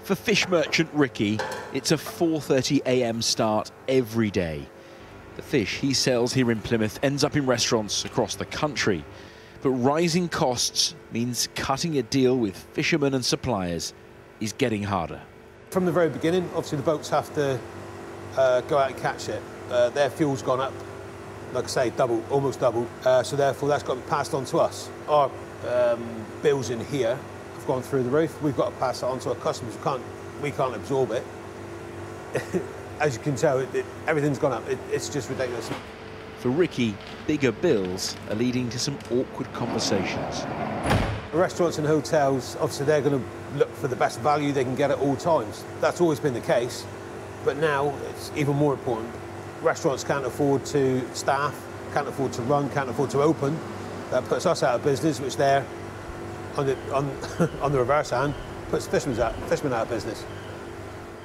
For fish merchant Ricky, it's a 4:30 a.m. start every day. The fish he sells here in Plymouth ends up in restaurants across the country. But rising costs means cutting a deal with fishermen and suppliers is getting harder. From the very beginning, obviously the boats have to go out and catch it. Their fuel's gone up, like I say, double, almost double. So therefore that's got to be passed on to us. Our bills in here have gone through the roof. We've got to pass it on to our customers. We can't absorb it. As you can tell, everything's gone up. It's just ridiculous. For Ricky, bigger bills are leading to some awkward conversations. Restaurants and hotels, obviously they're going to look for the best value they can get at all times. That's always been the case, but now it's even more important. Restaurants can't afford to staff, can't afford to run, can't afford to open. That puts us out of business, which they're, on the reverse hand, puts fishermen out of business.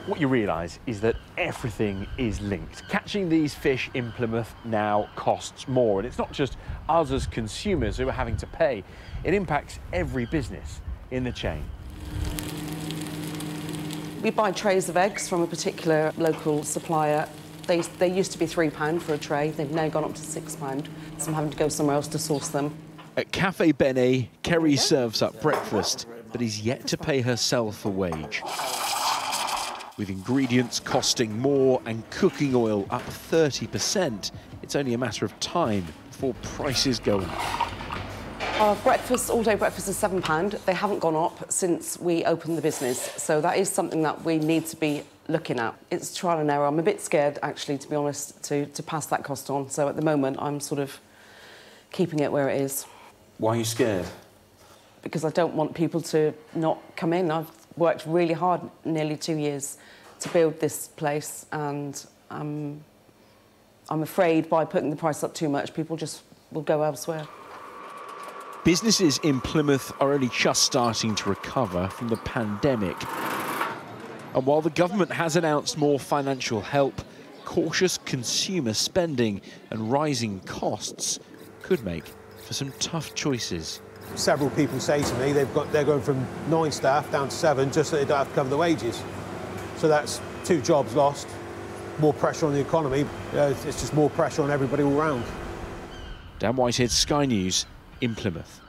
What you realise is that everything is linked. Catching these fish in Plymouth now costs more, and it's not just us as consumers who are having to pay. It impacts every business in the chain. We buy trays of eggs from a particular local supplier. They used to be £3 for a tray. They've now gone up to £6, so I'm having to go somewhere else to source them. At Cafe Bene, Kerry serves up breakfast, but is yet to pay herself a wage. With ingredients costing more and cooking oil up 30%, it's only a matter of time before prices go up. Our breakfast, all-day breakfast is £7. They haven't gone up since we opened the business, so that is something that we need to be looking at. It's trial and error. I'm a bit scared, actually, to be honest, to pass that cost on. So at the moment, I'm sort of keeping it where it is. Why are you scared? Because I don't want people to not come in. I've worked really hard, nearly 2 years, to build this place, and I'm afraid by putting the price up too much, people just will go elsewhere. Businesses in Plymouth are only just starting to recover from the pandemic. And while the government has announced more financial help, cautious consumer spending and rising costs could make for some tough choices. Several people say to me they're going from 9 staff down to 7 just so they don't have to cover the wages. So that's 2 jobs lost, more pressure on the economy. It's just more pressure on everybody all round. Dan Whitehead, Sky News in Plymouth.